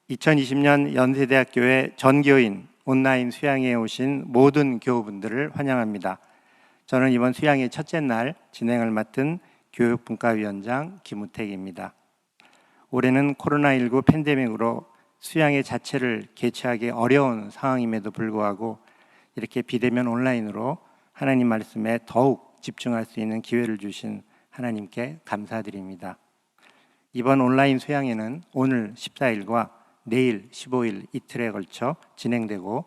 2020년 연세대학교의 전교인 온라인 수양회에 오신 모든 교우분들을 환영합니다. 저는 이번 수양회 첫째 날 진행을 맡은 교육분과위원장 김우택입니다. 올해는 코로나19 팬데믹으로 수양회 자체를 개최하기 어려운 상황임에도 불구하고 이렇게 비대면 온라인으로 하나님 말씀에 더욱 집중할 수 있는 기회를 주신 하나님께 감사드립니다. 이번 온라인 수양회는 오늘 14일과 내일 15일 이틀에 걸쳐 진행되고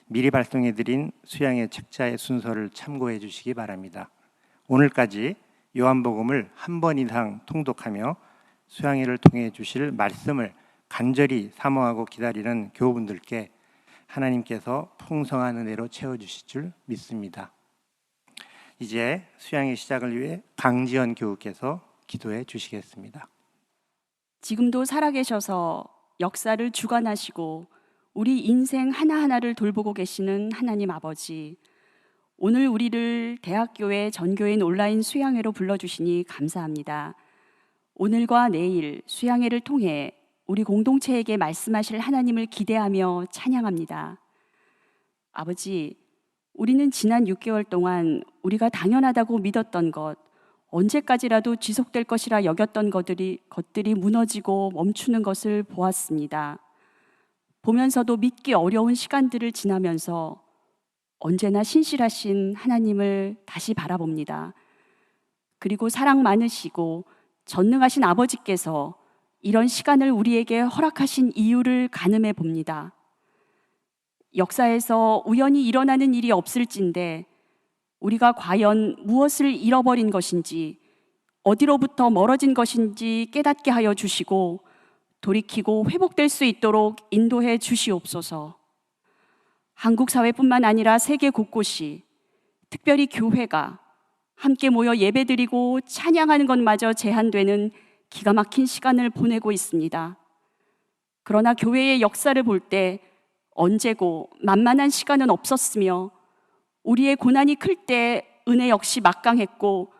미리 발송해드린 수양회 책자의 순서를 참고해 주시기 바랍니다. 오늘까지 요한복음을 한 번 이상 통독하며 수양회를 통해 주실 말씀을 간절히 사모하고 기다리는 교우분들께 하나님께서 풍성한 은혜로 채워주실 줄 믿습니다. 이제 수양회 시작을 위해 강지연 교우께서 기도해 주시겠습니다. 지금도 살아계셔서 역사를 주관하시고 우리 인생 하나하나를 돌보고 계시는 하나님 아버지, 오늘 우리를 대학교의 전교인 온라인 수양회로 불러주시니 감사합니다. 오늘과 내일 수양회를 통해 우리 공동체에게 말씀하실 하나님을 기대하며 찬양합니다. 아버지, 우리는 지난 6개월 동안 우리가 당연하다고 믿었던 것, 언제까지라도 지속될 것이라 여겼던 것들이 무너지고 멈추는 것을 보았습니다. 보면서도 믿기 어려운 시간들을 지나면서 언제나 신실하신 하나님을 다시 바라봅니다. 그리고 사랑 많으시고 전능하신 아버지께서 이런 시간을 우리에게 허락하신 이유를 가늠해 봅니다. 역사에서 우연히 일어나는 일이 없을진데 우리가 과연 무엇을 잃어버린 것인지, 어디로부터 멀어진 것인지 깨닫게 하여 주시고 돌이키고 회복될 수 있도록 인도해 주시옵소서. 한국 사회뿐만 아니라 세계 곳곳이, 특별히 교회가 함께 모여 예배드리고 찬양하는 것마저 제한되는 기가 막힌 시간을 보내고 있습니다. 그러나 교회의 역사를 볼 때 언제고 만만한 시간은 없었으며 우리의 고난이 클 때 은혜 역시 막강했고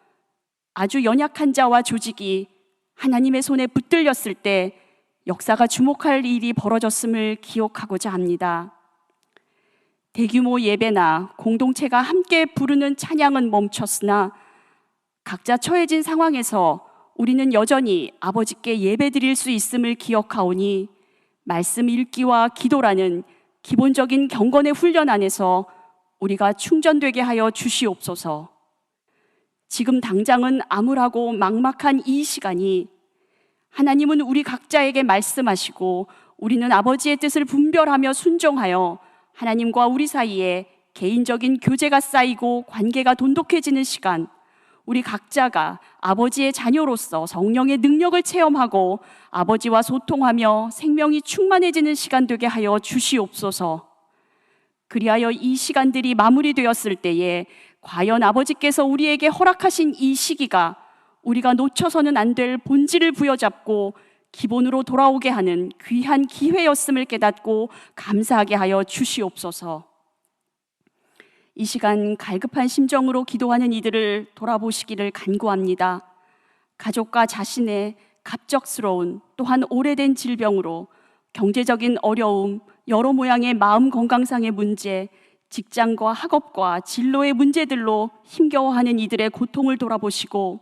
아주 연약한 자와 조직이 하나님의 손에 붙들렸을 때 역사가 주목할 일이 벌어졌음을 기억하고자 합니다. 대규모 예배나 공동체가 함께 부르는 찬양은 멈췄으나 각자 처해진 상황에서 우리는 여전히 아버지께 예배드릴 수 있음을 기억하오니 말씀 읽기와 기도라는 기본적인 경건의 훈련 안에서 우리가 충전되게 하여 주시옵소서. 지금 당장은 암울하고 막막한 이 시간이 하나님은 우리 각자에게 말씀하시고 우리는 아버지의 뜻을 분별하며 순종하여 하나님과 우리 사이에 개인적인 교제가 쌓이고 관계가 돈독해지는 시간, 우리 각자가 아버지의 자녀로서 성령의 능력을 체험하고 아버지와 소통하며 생명이 충만해지는 시간 되게 하여 주시옵소서. 그리하여 이 시간들이 마무리되었을 때에 과연 아버지께서 우리에게 허락하신 이 시기가 우리가 놓쳐서는 안 될 본질을 부여잡고 기본으로 돌아오게 하는 귀한 기회였음을 깨닫고 감사하게 하여 주시옵소서. 이 시간 갈급한 심정으로 기도하는 이들을 돌아보시기를 간구합니다. 가족과 자신의 갑작스러운 또한 오래된 질병으로 경제적인 어려움, 여러 모양의 마음 건강상의 문제, 직장과 학업과 진로의 문제들로 힘겨워하는 이들의 고통을 돌아보시고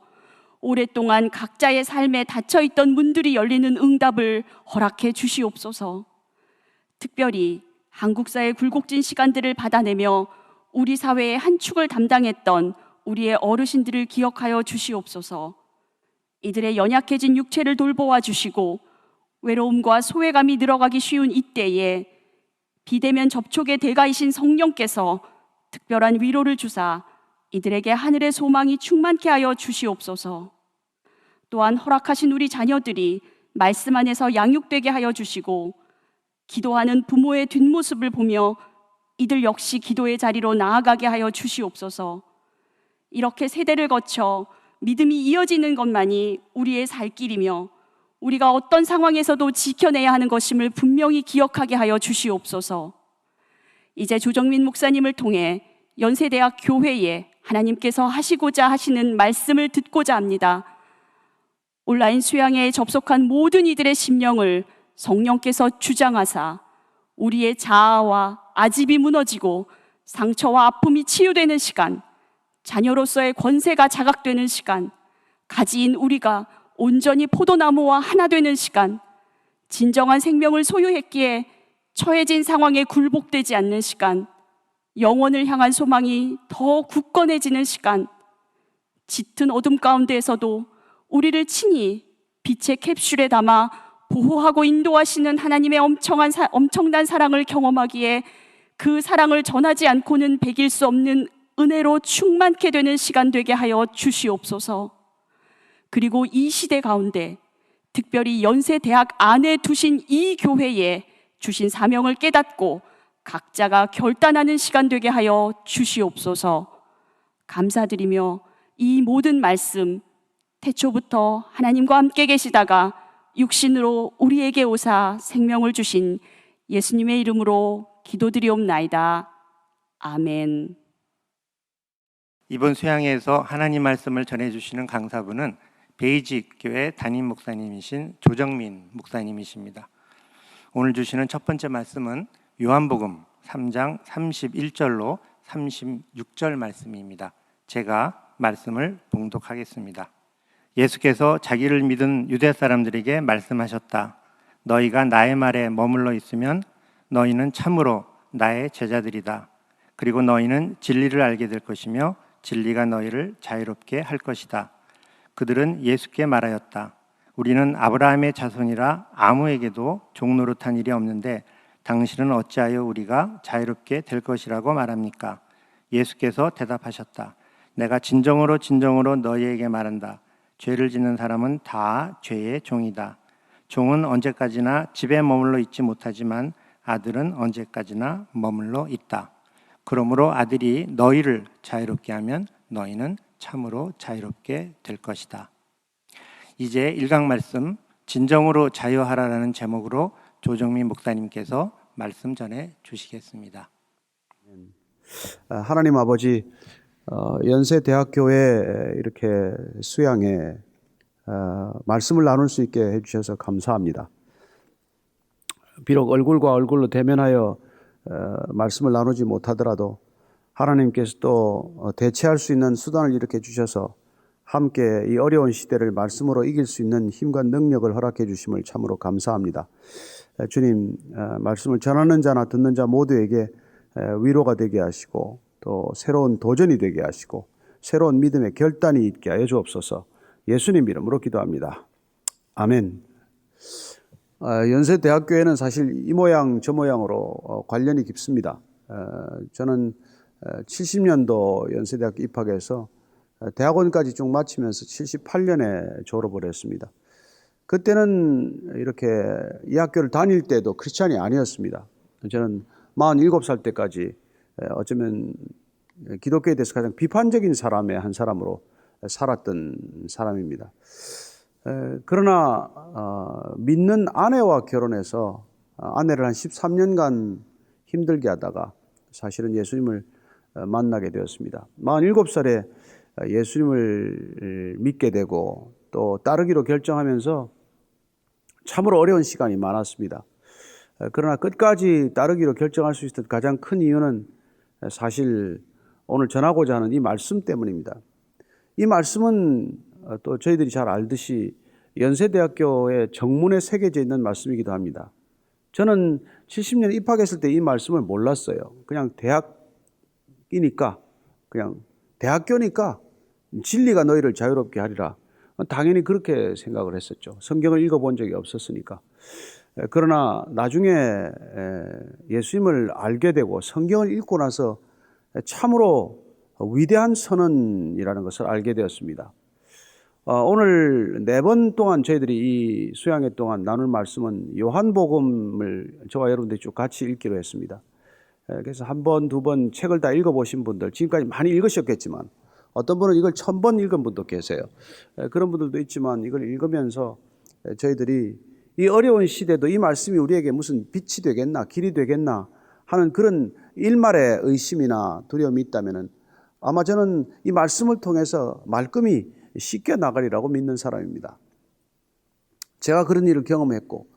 오랫동안 각자의 삶에 닫혀있던 문들이 열리는 응답을 허락해 주시옵소서. 특별히 한국사의 굴곡진 시간들을 받아내며 우리 사회의 한 축을 담당했던 우리의 어르신들을 기억하여 주시옵소서. 이들의 연약해진 육체를 돌보아 주시고 외로움과 소외감이 늘어가기 쉬운 이때에 비대면 접촉의 대가이신 성령께서 특별한 위로를 주사 이들에게 하늘의 소망이 충만케 하여 주시옵소서. 또한 허락하신 우리 자녀들이 말씀 안에서 양육되게 하여 주시고 기도하는 부모의 뒷모습을 보며 이들 역시 기도의 자리로 나아가게 하여 주시옵소서. 이렇게 세대를 거쳐 믿음이 이어지는 것만이 우리의 살 길이며 우리가 어떤 상황에서도 지켜내야 하는 것임을 분명히 기억하게 하여 주시옵소서. 이제 조정민 목사님을 통해 연세대학 교회에 하나님께서 하시고자 하시는 말씀을 듣고자 합니다. 온라인 수양회에 접속한 모든 이들의 심령을 성령께서 주장하사 우리의 자아와 아집이 무너지고 상처와 아픔이 치유되는 시간, 자녀로서의 권세가 자각되는 시간, 가지인 우리가 온전히 포도나무와 하나 되는 시간, 진정한 생명을 소유했기에 처해진 상황에 굴복되지 않는 시간, 영원을 향한 소망이 더 굳건해지는 시간, 짙은 어둠 가운데에서도 우리를 친히 빛의 캡슐에 담아 보호하고 인도하시는 하나님의 엄청난 사랑을 경험하기에 그 사랑을 전하지 않고는 배길 수 없는 은혜로 충만케 되는 시간 되게 하여 주시옵소서. 그리고 이 시대 가운데 특별히 연세대학 안에 두신 이 교회에 주신 사명을 깨닫고 각자가 결단하는 시간 되게 하여 주시옵소서. 감사드리며 이 모든 말씀 태초부터 하나님과 함께 계시다가 육신으로 우리에게 오사 생명을 주신 예수님의 이름으로 기도드리옵나이다. 아멘. 이번 수양회에서 하나님 말씀을 전해주시는 강사분은 베이직 교회 담임 목사님이신 조정민 목사님이십니다. 오늘 주시는 첫 번째 말씀은 요한복음 3장 31절로 36절 말씀입니다. 제가 말씀을 봉독하겠습니다. 예수께서 자기를 믿은 유대 사람들에게 말씀하셨다. 너희가 나의 말에 머물러 있으면 너희는 참으로 나의 제자들이다. 그리고 너희는 진리를 알게 될 것이며 진리가 너희를 자유롭게 할 것이다. 그들은 예수께 말하였다. 우리는 아브라함의 자손이라 아무에게도 종노릇한 일이 없는데 당신은 어찌하여 우리가 자유롭게 될 것이라고 말합니까? 예수께서 대답하셨다. 내가 진정으로 너희에게 말한다. 죄를 짓는 사람은 다 죄의 종이다. 종은 언제까지나 집에 머물러 있지 못하지만 아들은 언제까지나 머물러 있다. 그러므로 아들이 너희를 자유롭게 하면 너희는 참으로 자유롭게 될 것이다. 이제 1강 말씀 진정으로 자유하라라는 제목으로 조정민 목사님께서 말씀 전해 주시겠습니다. 하나님 아버지, 연세대학교에 이렇게 수양에 말씀을 나눌 수 있게 해주셔서 감사합니다. 비록 얼굴과 얼굴로 대면하여 말씀을 나누지 못하더라도 하나님께서 또 대체할 수 있는 수단을 이렇게 주셔서 함께 이 어려운 시대를 말씀으로 이길 수 있는 힘과 능력을 허락해 주심을 참으로 감사합니다. 주님, 말씀을 전하는 자나 듣는 자 모두에게 위로가 되게 하시고 또 새로운 도전이 되게 하시고 새로운 믿음의 결단이 있게 하여 주옵소서. 예수님 이름으로 기도합니다. 아멘. 연세대학교에는 사실 이 모양 저 모양으로 관련이 깊습니다. 저는 70년도 연세대학교 입학해서 대학원까지 쭉 마치면서 78년에 졸업을 했습니다. 그때는 이렇게 이 학교를 다닐 때도 크리스찬이 아니었습니다. 저는 47살 때까지 어쩌면 기독교에 대해서 가장 비판적인 사람의 한 사람으로 살았던 사람입니다. 그러나 믿는 아내와 결혼해서 아내를 한 13년간 힘들게 하다가 사실은 예수님을 만나게 되었습니다. 47살에 예수님을 믿게 되고 또 따르기로 결정하면서 참으로 어려운 시간이 많았습니다. 그러나 끝까지 따르기로 결정할 수 있었던 가장 큰 이유는 사실 오늘 전하고자 하는 이 말씀 때문입니다. 이 말씀은 또 저희들이 잘 알듯이 연세대학교의 정문에 새겨져 있는 말씀이기도 합니다. 저는 70년에 입학했을 때 이 말씀을 몰랐어요. 그냥 대학이니까, 그냥 대학교니까 진리가 너희를 자유롭게 하리라. 당연히 그렇게 생각을 했었죠. 성경을 읽어본 적이 없었으니까. 그러나 나중에 예수님을 알게 되고 성경을 읽고 나서 참으로 위대한 선언이라는 것을 알게 되었습니다. 오늘 4번 동안 저희들이 이 수양회 동안 나눌 말씀은 요한복음을 저와 여러분들이 쭉 같이 읽기로 했습니다. 그래서 1번, 2번 책을 다 읽어보신 분들, 지금까지 많이 읽으셨겠지만 어떤 분은 이걸 1000번 읽은 분도 계세요. 그런 분들도 있지만 이걸 읽으면서 저희들이 이 어려운 시대도 이 말씀이 우리에게 무슨 빛이 되겠나, 길이 되겠나 하는 그런 일말의 의심이나 두려움이 있다면 아마 저는 이 말씀을 통해서 말끔히 씻겨 나가리라고 믿는 사람입니다. 제가 그런 일을 경험했고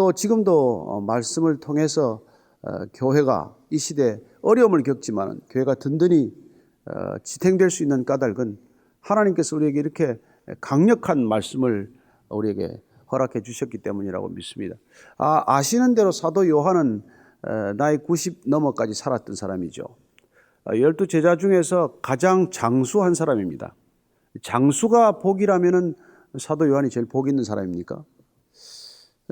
또 지금도 말씀을 통해서 교회가 이 시대에 어려움을 겪지만 교회가 든든히 지탱될 수 있는 까닭은 하나님께서 우리에게 이렇게 강력한 말씀을 우리에게 허락해 주셨기 때문이라고 믿습니다. 아시는 대로 사도 요한은 나이 90 넘어까지 살았던 사람이죠. 12 제자 중에서 가장 장수한 사람입니다. 장수가 복이라면은 사도 요한이 제일 복 있는 사람입니까?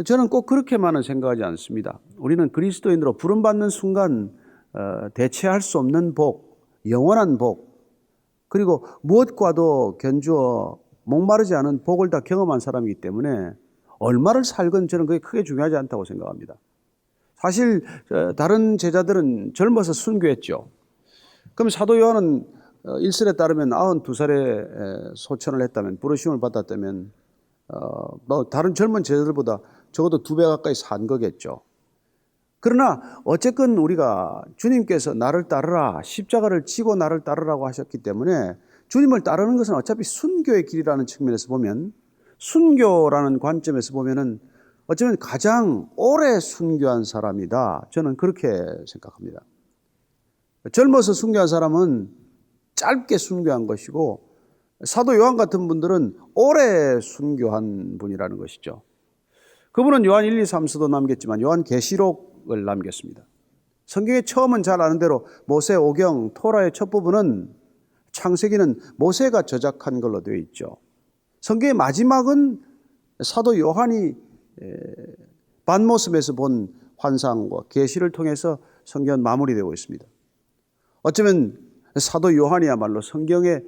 저는 꼭 그렇게만은 생각하지 않습니다. 우리는 그리스도인으로 부름받는 순간 대체할 수 없는 복, 영원한 복, 그리고 무엇과도 견주어 목마르지 않은 복을 다 경험한 사람이기 때문에 얼마를 살건 저는 그게 크게 중요하지 않다고 생각합니다. 사실 다른 제자들은 젊어서 순교했죠. 그럼 사도 요한은 일설에 따르면 92살에 소천을 했다면, 부르심을 받았다면 다른 젊은 제자들보다 적어도 2배 가까이 산 거겠죠. 그러나 어쨌건 우리가 주님께서 나를 따르라, 십자가를 지고 나를 따르라고 하셨기 때문에 주님을 따르는 것은 어차피 순교의 길이라는 측면에서 보면, 순교라는 관점에서 보면은 어쩌면 가장 오래 순교한 사람이다. 저는 그렇게 생각합니다. 젊어서 순교한 사람은 짧게 순교한 것이고, 사도 요한 같은 분들은 오래 순교한 분이라는 것이죠. 그분은 요한 1, 2, 3서도 남겼지만 요한 계시록을 남겼습니다. 성경의 처음은 잘 아는 대로 모세 오경, 토라의 첫 부분은, 창세기는 모세가 저작한 걸로 되어 있죠. 성경의 마지막은 사도 요한이 반모습에서 본 환상과 계시를 통해서 성경은 마무리되고 있습니다. 어쩌면 사도 요한이야말로 성경에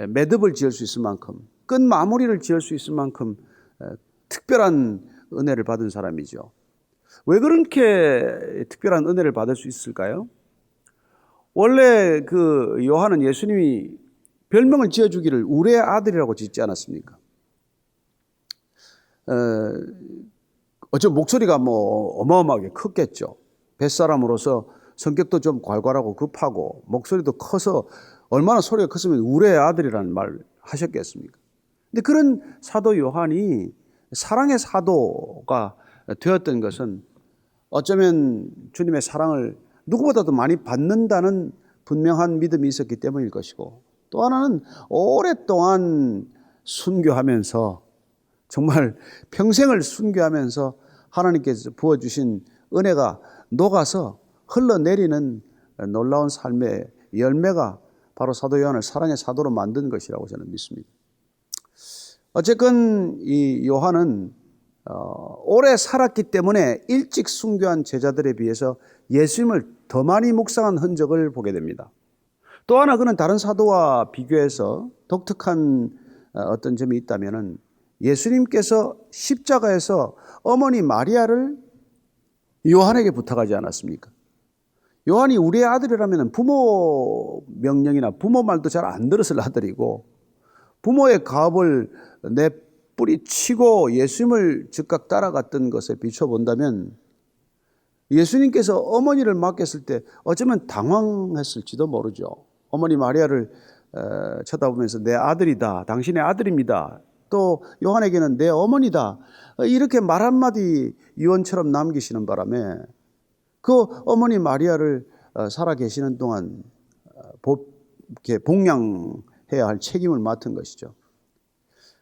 매듭을 지을 수 있을 만큼, 끝 마무리를 지을 수 있을 만큼 특별한 은혜를 받은 사람이죠. 왜 그렇게 특별한 은혜를 받을 수 있을까요? 원래 그 요한은 예수님이 별명을 지어주기를 우리의 아들이라고 짓지 않았습니까? 어쩌면 목소리가 어마어마하게 컸겠죠. 뱃사람으로서 성격도 좀 괄괄하고 급하고 목소리도 커서 얼마나 소리가 컸으면 우리의 아들이라는 말 하셨겠습니까? 근데 그런 사도 요한이 사랑의 사도가 되었던 것은 어쩌면 주님의 사랑을 누구보다도 많이 받는다는 분명한 믿음이 있었기 때문일 것이고, 또 하나는 오랫동안 순교하면서, 정말 평생을 순교하면서 하나님께서 부어주신 은혜가 녹아서 흘러내리는 놀라운 삶의 열매가 바로 사도 요한을 사랑의 사도로 만든 것이라고 저는 믿습니다. 어쨌건 이 요한은 오래 살았기 때문에 일찍 순교한 제자들에 비해서 예수님을 더 많이 묵상한 흔적을 보게 됩니다. 또 하나 그는 다른 사도와 비교해서 독특한 어떤 점이 있다면은, 예수님께서 십자가에서 어머니 마리아를 요한에게 부탁하지 않았습니까? 요한이 우리의 아들이라면 부모 명령이나 부모 말도 잘 안 들었을 아들이고, 부모의 가업을 내뿌리치고 예수님을 즉각 따라갔던 것에 비춰본다면, 예수님께서 어머니를 맡겼을 때 어쩌면 당황했을지도 모르죠. 어머니 마리아를 쳐다보면서 내 아들이다, 당신의 아들입니다, 또 요한에게는 내 어머니다, 이렇게 말 한마디 유언처럼 남기시는 바람에 그 어머니 마리아를 살아 계시는 동안 복양해야 할 책임을 맡은 것이죠.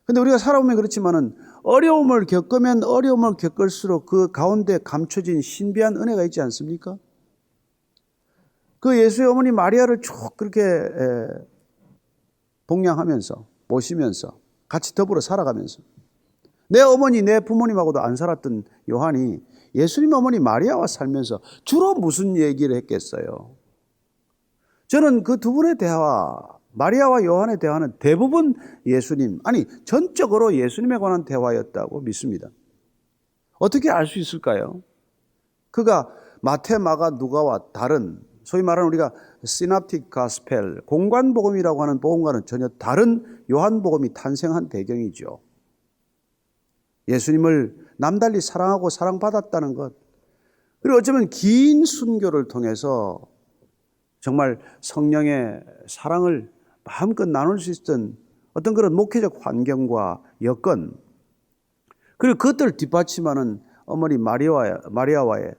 그런데 우리가 살아보면 그렇지만은 어려움을 겪으면 어려움을 겪을수록 그 가운데 감춰진 신비한 은혜가 있지 않습니까? 그 예수의 어머니 마리아를 쭉 그렇게 복양하면서 모시면서 같이 더불어 살아가면서, 내 어머니 내 부모님하고도 안 살았던 요한이 예수님 어머니 마리아와 살면서 주로 무슨 얘기를 했겠어요? 저는 그 두 분의 대화, 마리아와 요한의 대화는 대부분 예수님, 아니 전적으로 예수님에 관한 대화였다고 믿습니다. 어떻게 알 수 있을까요? 그가 마태, 마가, 누가와 다른, 소위 말하는 우리가 시납틱 가스펠, 공관복음이라고 하는 복음과는 전혀 다른 요한복음이 탄생한 배경이죠. 예수님을 남달리 사랑하고 사랑받았다는 것, 그리고 어쩌면 긴 순교를 통해서 정말 성령의 사랑을 마음껏 나눌 수 있었던 어떤 그런 목회적 환경과 여건, 그리고 그것들을 뒷받침하는 어머니 마리아와의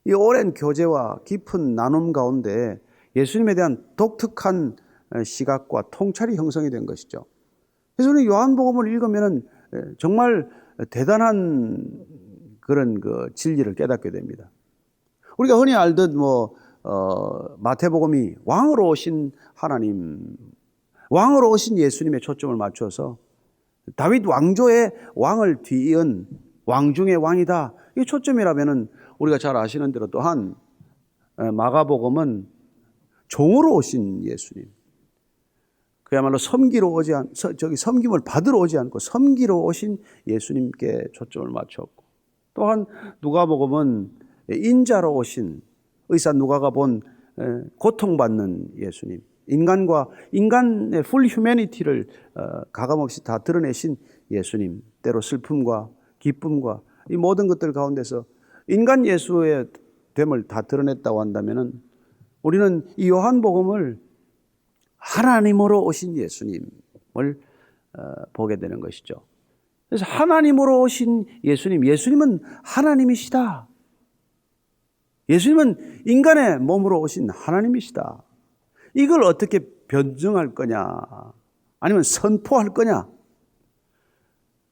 이 오랜 교제와 깊은 나눔 가운데 예수님에 대한 독특한 시각과 통찰이 형성이 된 것이죠. 그래서 우리 요한복음을 읽으면 정말 대단한 그런 그 진리를 깨닫게 됩니다. 우리가 흔히 알듯 마태복음이 왕으로 오신 하나님, 왕으로 오신 예수님의 초점을 맞춰서 다윗 왕조의 왕을 뒤이은 왕 중의 왕이다. 이 초점이라면은 우리가 잘 아시는 대로 또한 마가복음은 종으로 오신 예수님, 그야말로 섬김을 받으러 오지 않고 섬기러 오신 예수님께 초점을 맞췄고, 또한 누가복음은 인자로 오신 의사 누가가 본 고통받는 예수님, 인간의 풀 휴머니티를 가감없이 다 드러내신 예수님, 때로 슬픔과 기쁨과 이 모든 것들 가운데서 인간 예수의 됨을 다 드러냈다고 한다면은 우리는 이 요한복음을 하나님으로 오신 예수님을 보게 되는 것이죠. 그래서 하나님으로 오신 예수님은 하나님이시다. 예수님은 인간의 몸으로 오신 하나님이시다. 이걸 어떻게 변증할 거냐? 아니면 선포할 거냐?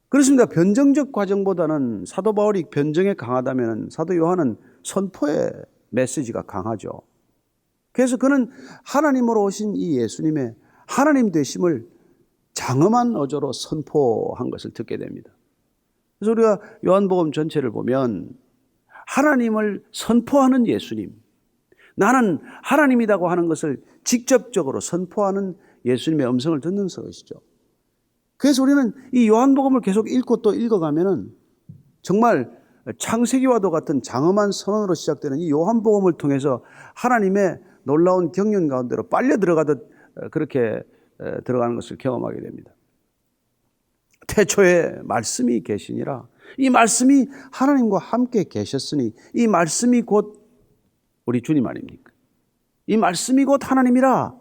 그렇습니다. 변증적 과정보다는 사도 바울이 변증에 강하다면 사도 요한은 선포의 메시지가 강하죠. 그래서 그는 하나님으로 오신 이 예수님의 하나님 되심을 장엄한 어조로 선포한 것을 듣게 됩니다. 그래서 우리가 요한복음 전체를 보면 하나님을 선포하는 예수님, 나는 하나님이라고 하는 것을 직접적으로 선포하는 예수님의 음성을 듣는 것이죠. 그래서 우리는 이 요한복음을 계속 읽고 또 읽어가면은 정말 창세기와도 같은 장엄한 선언으로 시작되는 이 요한복음을 통해서 하나님의 놀라운 경륜 가운데로 빨려 들어가듯 그렇게 들어가는 것을 경험하게 됩니다. 태초에 말씀이 계시니라. 이 말씀이 하나님과 함께 계셨으니 이 말씀이 곧 우리 주님 아닙니까? 이 말씀이 곧 하나님이라.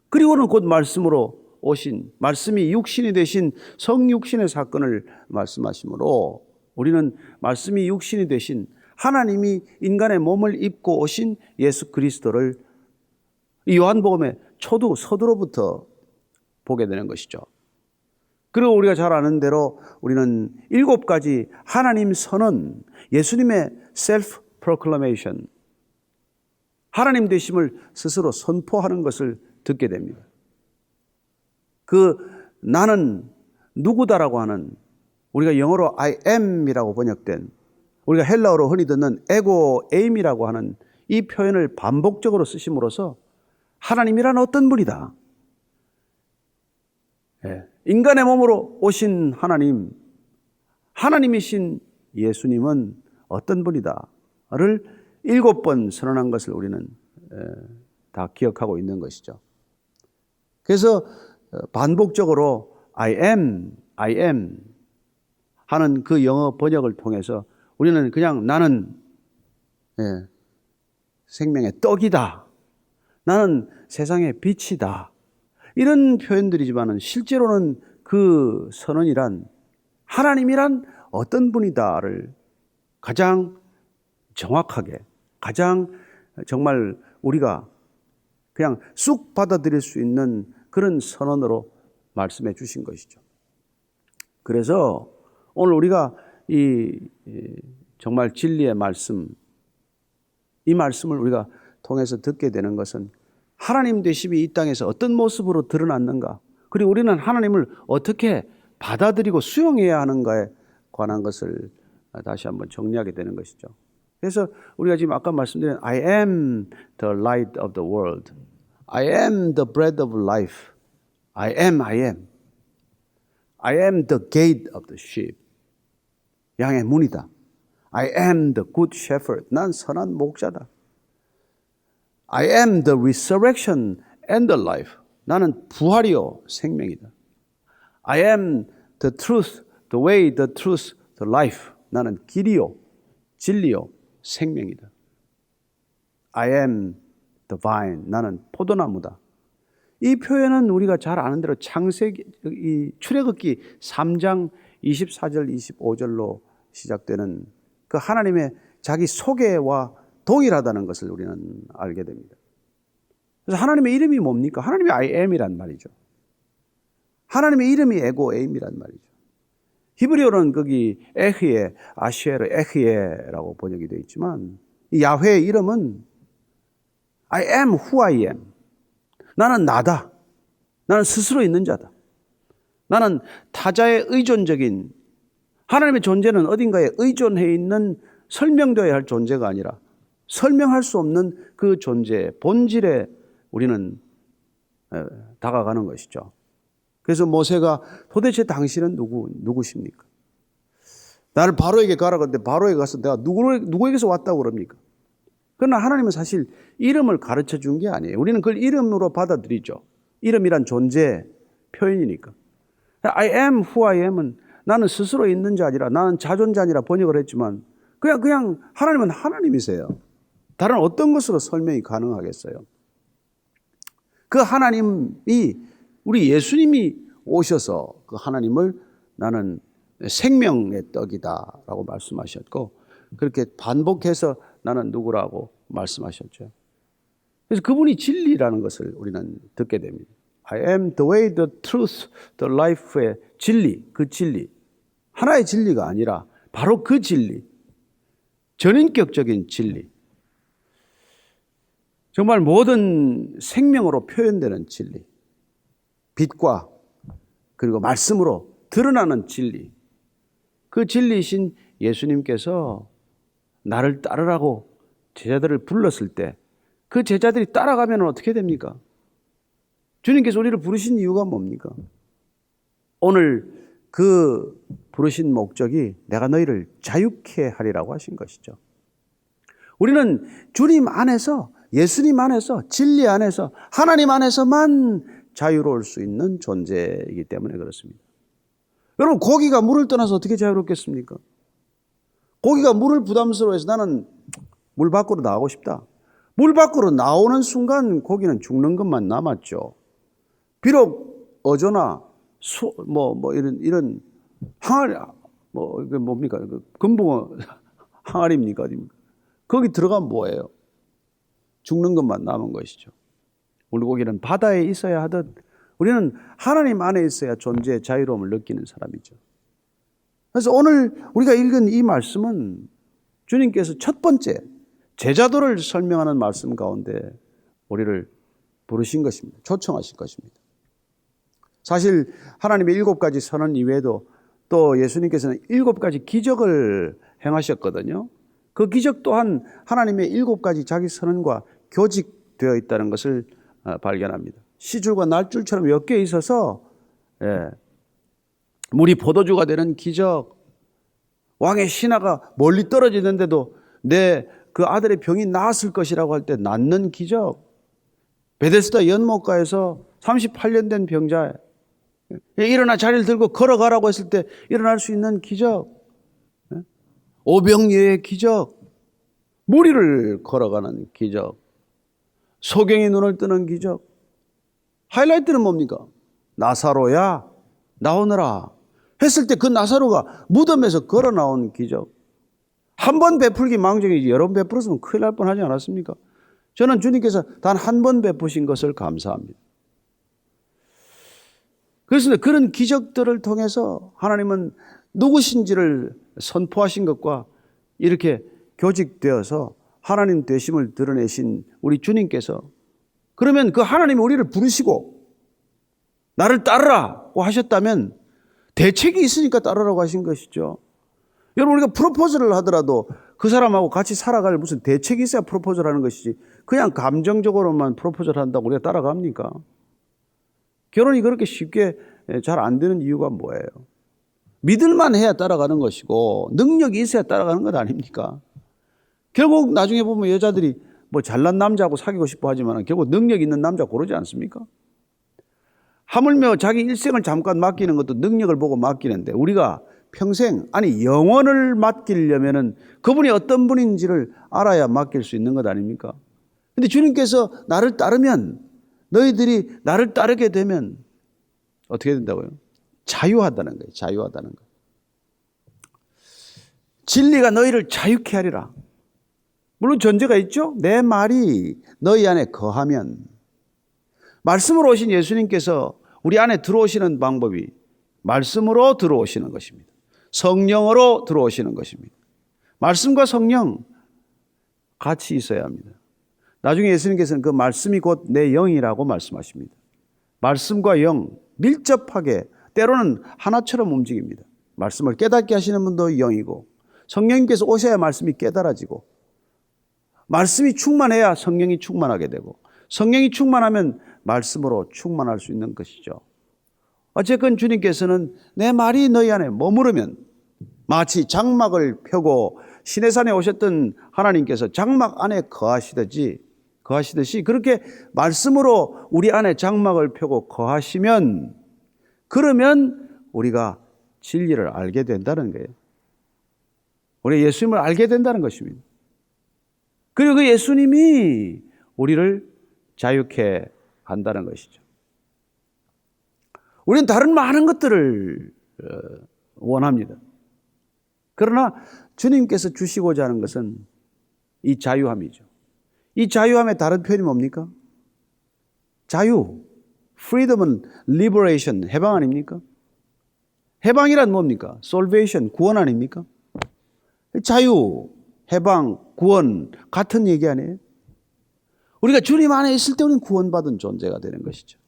그리고는 곧 말씀으로 오신, 말씀이 육신이 되신 성육신의 사건을 말씀하시므로 우리는 말씀이 육신이 되신 하나님이 인간의 몸을 입고 오신 예수 그리스도를 이 요한복음의 초두 서두로부터 보게 되는 것이죠. 그리고 우리가 잘 아는 대로 우리는 7가지 하나님 선언, 예수님의 셀프 프로클레이션, 하나님 되심을 스스로 선포하는 것을 듣게 됩니다. 나는 누구다라고 하는, 우리가 영어로 I am이라고 번역된, 우리가 헬라어로 흔히 듣는 에고 에임이라고 하는 이 표현을 반복적으로 쓰심으로써 하나님이란 어떤 분이다, 인간의 몸으로 오신 하나님, 하나님이신 예수님은 어떤 분이다를 7번 선언한 것을 우리는 다 기억하고 있는 것이죠. 그래서 반복적으로 I am 하는 그 영어 번역을 통해서 우리는 그냥 나는 생명의 떡이다, 나는 세상의 빛이다, 이런 표현들이지만 실제로는 그 선언이란 하나님이란 어떤 분이다를 가장 정확하게, 가장 정말 우리가 그냥 쑥 받아들일 수 있는 그런 선언으로 말씀해 주신 것이죠. 그래서 오늘 우리가 이 정말 진리의 말씀, 이 말씀을 우리가 통해서 듣게 되는 것은 하나님 되심이 이 땅에서 어떤 모습으로 드러났는가, 그리고 우리는 하나님을 어떻게 받아들이고 수용해야 하는가에 관한 것을 다시 한번 정리하게 되는 것이죠. 그래서 우리가 지금 아까 말씀드린 I am the light of the world, I am the bread of life, I am the gate of the sheep, 양의 문이다. I am the good shepherd, 난 선한 목자다. I am the resurrection and the life, 나는 부활이요 생명이다. I am the truth, the way, the truth, the life, 나는 길이요 진리요 생명이다. I am the vine, 나는 포도나무다. 이 표현은 우리가 잘 아는 대로 출애굽기 3장 24절 25절로 시작되는 그 하나님의 자기 소개와 동일하다는 것을 우리는 알게 됩니다. 그래서 하나님의 이름이 뭡니까? 하나님이 I am이란 말이죠. 하나님의 이름이 에고 에임이란 말이죠. 히브리어는 거기 에흐예, 아시에르, 에흐예라고 번역이 되어 있지만 이 야훼의 이름은 I am who I am. 나는 나다. 나는 스스로 있는 자다. 나는 타자의 의존적인, 하나님의 존재는 어딘가에 의존해 있는 설명되어야 할 존재가 아니라 설명할 수 없는 그 존재의 본질에 우리는 다가가는 것이죠. 그래서 모세가 도대체 당신은 누구십니까? 나를 바로에게 가라 그랬는데 바로에게 가서 내가 누구에게서 왔다고 그럽니까? 그러나 하나님은 사실 이름을 가르쳐 준 게 아니에요. 우리는 그걸 이름으로 받아들이죠. 이름이란 존재 표현이니까. I am who I am은 나는 스스로 있는 자 아니라 나는 자존자니라 번역을 했지만 그냥 하나님은 하나님이세요. 다른 어떤 것으로 설명이 가능하겠어요? 그 하나님이 우리 예수님이 오셔서 그 하나님을 나는 생명의 떡이다 라고 말씀하셨고 그렇게 반복해서 나는 누구라고 말씀하셨죠. 그래서 그분이 진리라는 것을 우리는 듣게 됩니다. I am the way, the truth, the life의 진리, 그 진리. 하나의 진리가 아니라 바로 그 진리. 전인격적인 진리. 정말 모든 생명으로 표현되는 진리. 빛과 그리고 말씀으로 드러나는 진리. 그 진리이신 예수님께서 나를 따르라고 제자들을 불렀을 때 그 제자들이 따라가면 어떻게 됩니까? 주님께서 우리를 부르신 이유가 뭡니까? 오늘 그 부르신 목적이 내가 너희를 자유케 하리라고 하신 것이죠. 우리는 주님 안에서, 예수님 안에서, 진리 안에서, 하나님 안에서만 자유로울 수 있는 존재이기 때문에 그렇습니다. 여러분, 고기가 물을 떠나서 어떻게 자유롭겠습니까? 고기가 물을 부담스러워해서 나는 물 밖으로 나가고 싶다. 물 밖으로 나오는 순간 고기는 죽는 것만 남았죠. 비록 어조나 이런 항아리 이게 뭡니까? 금붕어 항아리입니까? 어디입니까? 거기 들어가면 뭐예요? 죽는 것만 남은 것이죠. 물고기는 바다에 있어야 하듯 우리는 하나님 안에 있어야 존재의 자유로움을 느끼는 사람이죠. 그래서 오늘 우리가 읽은 이 말씀은 주님께서 첫 번째 제자도를 설명하는 말씀 가운데 우리를 부르신 것입니다. 초청하신 것입니다. 사실 하나님의 7가지 선언 이외에도 또 예수님께서는 7가지 기적을 행하셨거든요. 그 기적 또한 하나님의 7가지 자기 선언과 교직되어 있다는 것을 발견합니다. 시줄과 날줄처럼 엮여 있어서 물이 포도주가 되는 기적, 왕의 신하가 멀리 떨어지는데도 내 그 아들의 병이 나았을 것이라고 할 때 낫는 기적, 베데스다 연못가에서 38년 된 병자 일어나 자리를 들고 걸어가라고 했을 때 일어날 수 있는 기적, 오병이어의 기적, 무리를 걸어가는 기적, 소경이 눈을 뜨는 기적. 하이라이트는 뭡니까? 나사로야 나오너라 했을 때 그 나사로가 무덤에서 걸어 나온 기적. 한 번 베풀기 망정이지 여러 번 베풀었으면 큰일 날 뻔하지 않았습니까? 저는 주님께서 단 한 번 베푸신 것을 감사합니다. 그래서 그런 기적들을 통해서 하나님은 누구신지를 선포하신 것과 이렇게 교직되어서 하나님 되심을 드러내신 우리 주님께서 그러면 그 하나님이 우리를 부르시고 나를 따르라고 하셨다면 대책이 있으니까 따르라고 하신 것이죠. 여러분, 우리가 프로포즈를 하더라도 그 사람하고 같이 살아갈 무슨 대책이 있어야 프로포즈를 하는 것이지 그냥 감정적으로만 프로포즈를 한다고 우리가 따라갑니까? 결혼이 그렇게 쉽게 잘 안 되는 이유가 뭐예요? 믿을만 해야 따라가는 것이고 능력이 있어야 따라가는 것 아닙니까? 결국 나중에 보면 여자들이 뭐 잘난 남자하고 사귀고 싶어 하지만 결국 능력 있는 남자 고르지 않습니까? 하물며 자기 일생을 잠깐 맡기는 것도 능력을 보고 맡기는데 우리가 평생, 아니 영원을 맡기려면은 그분이 어떤 분인지를 알아야 맡길 수 있는 것 아닙니까? 근데 주님께서 나를 따르면, 너희들이 나를 따르게 되면 어떻게 된다고요? 자유하다는 거예요. 자유하다는 거예요. 진리가 너희를 자유케 하리라. 물론 전제가 있죠. 내 말이 너희 안에 거하면. 말씀으로 오신 예수님께서 우리 안에 들어오시는 방법이 말씀으로 들어오시는 것입니다. 성령으로 들어오시는 것입니다. 말씀과 성령 같이 있어야 합니다. 나중에 예수님께서는 그 말씀이 곧 내 영이라고 말씀하십니다. 말씀과 영 밀접하게 때로는 하나처럼 움직입니다. 말씀을 깨닫게 하시는 분도 영이고 성령님께서 오셔야 말씀이 깨달아지고 말씀이 충만해야 성령이 충만하게 되고 성령이 충만하면 말씀으로 충만할 수 있는 것이죠. 어쨌건 주님께서는 내 말이 너희 안에 머무르면 마치 장막을 펴고 시내산에 오셨던 하나님께서 장막 안에 거하시듯이 그렇게 말씀으로 우리 안에 장막을 펴고 거하시면 그러면 우리가 진리를 알게 된다는 거예요. 우리가 예수님을 알게 된다는 것입니다. 그리고 그 예수님이 우리를 자유케 한다는 것이죠. 우리는 다른 많은 것들을 원합니다. 그러나 주님께서 주시고자 하는 것은 이 자유함이죠. 이 자유함의 다른 표현이 뭡니까? 자유, freedom은 liberation, 해방 아닙니까? 해방이란 뭡니까? salvation, 구원 아닙니까? 자유, 해방, 구원 같은 얘기 아니에요? 우리가 주님 안에 있을 때 우리는 구원받은 존재가 되는 것이죠.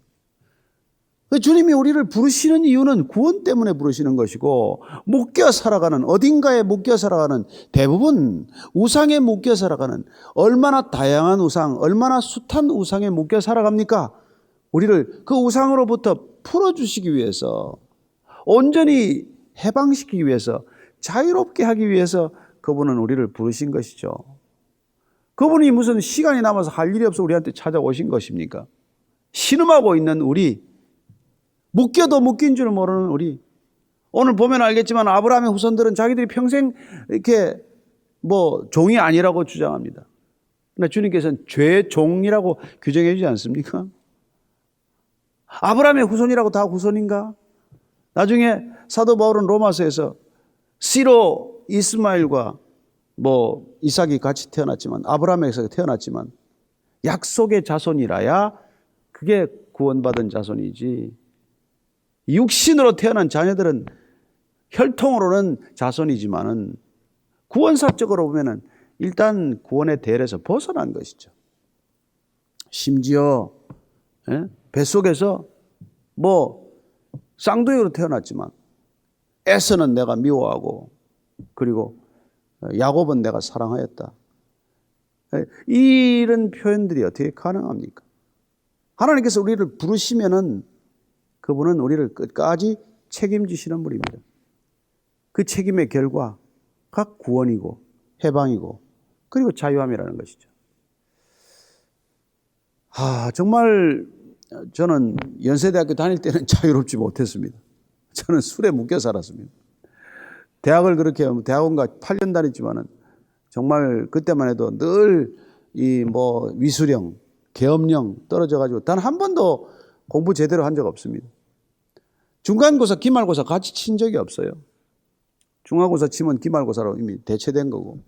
주님이 우리를 부르시는 이유는 구원 때문에 부르시는 것이고 묶여 살아가는 어딘가에 묶여 살아가는 대부분 우상에 묶여 살아가는 얼마나 다양한 우상, 얼마나 숱한 우상에 묶여 살아갑니까? 우리를 그 우상으로부터 풀어주시기 위해서 온전히 해방시키기 위해서 자유롭게 하기 위해서 그분은 우리를 부르신 것이죠. 그분이 무슨 시간이 남아서 할 일이 없어 우리한테 찾아오신 것입니까? 신음하고 있는 우리, 묶여도 묶인 줄 모르는 우리. 오늘 보면 알겠지만 아브라함의 후손들은 자기들이 평생 이렇게 종이 아니라고 주장합니다. 그러나 주님께서는 죄의 종이라고 규정해 주지 않습니까? 아브라함의 후손이라고 다 후손인가? 나중에 사도 바울은 로마서에서 시로 이스마엘과 이삭이 같이 태어났지만 아브라함에서 태어났지만 약속의 자손이라야 그게 구원받은 자손이지. 육신으로 태어난 자녀들은 혈통으로는 자손이지만은 구원사적으로 보면은 일단 구원의 대열에서 벗어난 것이죠. 심지어 뱃속에서 쌍둥이로 태어났지만 에서는 내가 미워하고 그리고 야곱은 내가 사랑하였다. 이런 표현들이 어떻게 가능합니까? 하나님께서 우리를 부르시면은 그분은 우리를 끝까지 책임지시는 분입니다. 그 책임의 결과가 구원이고 해방이고 그리고 자유함이라는 것이죠. 정말 저는 연세대학교 다닐 때는 자유롭지 못했습니다. 저는 술에 묶여 살았습니다. 대학을 그렇게 대학원가 8년 다녔지만은 정말 그때만 해도 늘 위수령, 계엄령 떨어져가지고 단 한 번도 공부 제대로 한 적 없습니다. 중간고사, 기말고사 같이 친 적이 없어요. 중간고사 치면 기말고사로 이미 대체된 거고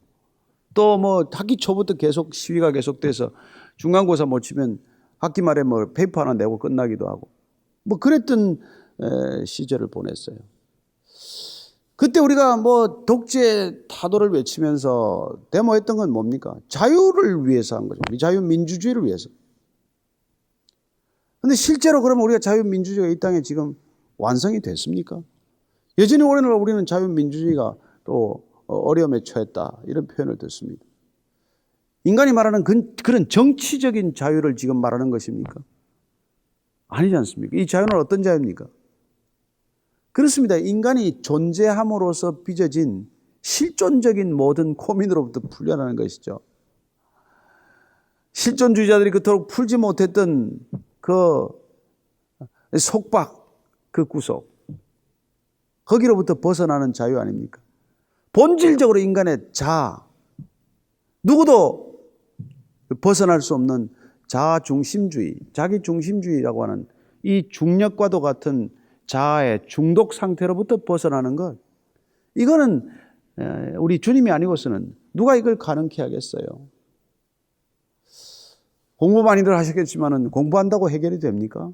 또 학기 초부터 계속 시위가 계속돼서 중간고사 못 치면 학기 말에 페이퍼 하나 내고 끝나기도 하고 그랬던 시절을 보냈어요. 그때 우리가 독재 타도를 외치면서 데모했던 건 뭡니까? 자유를 위해서 한 거죠. 자유민주주의를 위해서. 근데 실제로 그러면 우리가 자유민주주의가 이 땅에 지금 완성이 됐습니까? 여전히 우리는 자유민주주의가 또 어려움에 처했다 이런 표현을 듣습니다. 인간이 말하는 그런 정치적인 자유를 지금 말하는 것입니까? 아니지 않습니까? 이 자유는 어떤 자유입니까? 그렇습니다. 인간이 존재함으로써 빚어진 실존적인 모든 고민으로부터 풀려나는 것이죠. 실존주의자들이 그토록 풀지 못했던 그 속박, 그 구속, 거기로부터 벗어나는 자유 아닙니까? 본질적으로 인간의 누구도 벗어날 수 없는 자아중심주의, 자기중심주의라고 하는 이 중력과도 같은 자아의 중독 상태로부터 벗어나는 것, 이거는 우리 주님이 아니고서는 누가 이걸 가능케 하겠어요? 공부 많이들 하셨겠지만은 공부한다고 해결이 됩니까?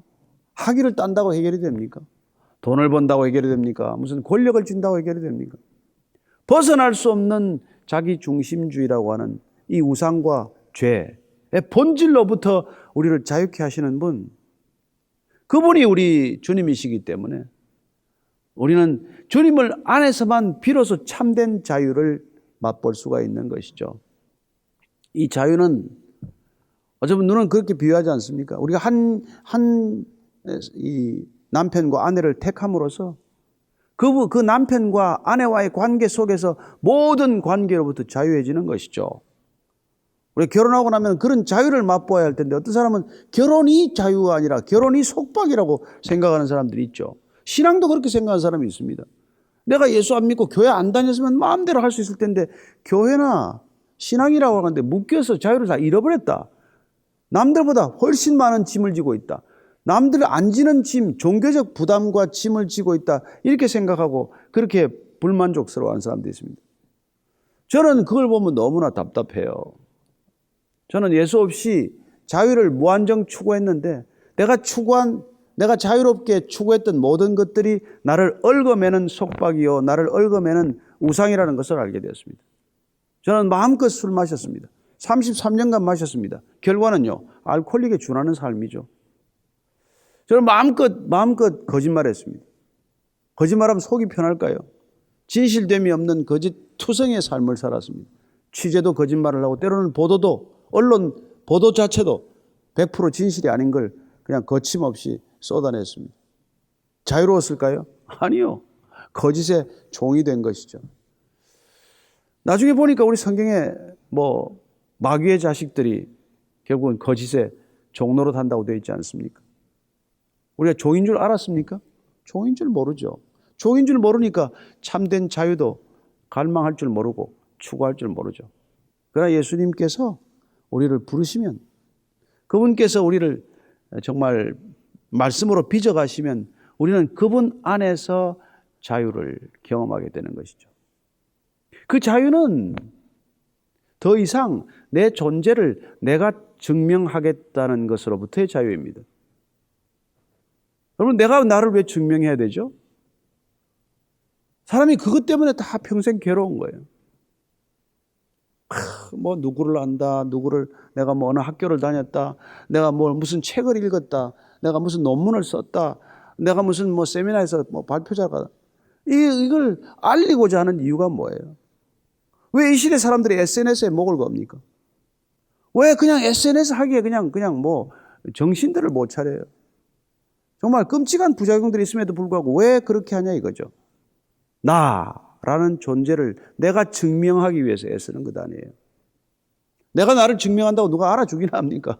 학위를 딴다고 해결이 됩니까? 돈을 번다고 해결이 됩니까? 무슨 권력을 준다고 해결이 됩니까? 벗어날 수 없는 자기 중심주의라고 하는 이 우상과 죄의 본질로부터 우리를 자유케 하시는 분, 그분이 우리 주님이시기 때문에 우리는 주님을 안에서만 비로소 참된 자유를 맛볼 수가 있는 것이죠. 이 자유는 어쩌면 누는 그렇게 비유하지 않습니까? 우리가 이 남편과 아내를 택함으로써 그 남편과 아내와의 관계 속에서 모든 관계로부터 자유해지는 것이죠. 우리 결혼하고 나면 그런 자유를 맛보아야 할 텐데 어떤 사람은 결혼이 자유가 아니라 결혼이 속박이라고 생각하는 사람들이 있죠. 신앙도 그렇게 생각하는 사람이 있습니다. 내가 예수 안 믿고 교회 안 다녔으면 마음대로 할 수 있을 텐데 교회나 신앙이라고 하는데 묶여서 자유를 다 잃어버렸다. 남들보다 훨씬 많은 짐을 지고 있다. 남들 안 지는 짐, 종교적 부담과 짐을 지고 있다. 이렇게 생각하고 그렇게 불만족스러워하는 사람도 있습니다. 저는 그걸 보면 너무나 답답해요. 저는 예수 없이 자유를 무한정 추구했는데 내가 자유롭게 추구했던 모든 것들이 나를 얽어매는 속박이요, 나를 얽어매는 우상이라는 것을 알게 되었습니다. 저는 마음껏 술 마셨습니다. 33년간 마셨습니다. 결과는요, 알코올릭에 준하는 삶이죠. 저는 마음껏 거짓말했습니다. 거짓말하면 속이 편할까요? 진실됨이 없는 거짓투성이의 삶을 살았습니다. 취재도 거짓말을 하고 때로는 언론 보도 자체도 100% 진실이 아닌 걸 그냥 거침없이 쏟아냈습니다. 자유로웠을까요? 아니요. 거짓의 종이 된 것이죠. 나중에 보니까 우리 성경에 마귀의 자식들이 결국은 거짓의 종노릇 한다고 되어 있지 않습니까? 우리가 종인 줄 알았습니까? 종인 줄 모르죠. 종인 줄 모르니까 참된 자유도 갈망할 줄 모르고 추구할 줄 모르죠. 그러나 예수님께서 우리를 부르시면, 그분께서 우리를 정말 말씀으로 빚어가시면 우리는 그분 안에서 자유를 경험하게 되는 것이죠. 그 자유는 더 이상 내 존재를 내가 증명하겠다는 것으로부터의 자유입니다. 여러분, 내가 나를 왜 증명해야 되죠? 사람이 그것 때문에 다 평생 괴로운 거예요. 누구를 안다, 내가 어느 학교를 다녔다, 내가 무슨 책을 읽었다, 내가 무슨 논문을 썼다, 내가 무슨 세미나에서 발표자가, 이걸 알리고자 하는 이유가 뭐예요? 왜 이 시대 사람들이 SNS에 목을 겁니까? 왜 그냥 SNS 하기에 그냥 정신들을 못 차려요? 정말 끔찍한 부작용들이 있음에도 불구하고 왜 그렇게 하냐 이거죠. 나라는 존재를 내가 증명하기 위해서 애쓰는 것 아니에요. 내가 나를 증명한다고 누가 알아주긴 합니까?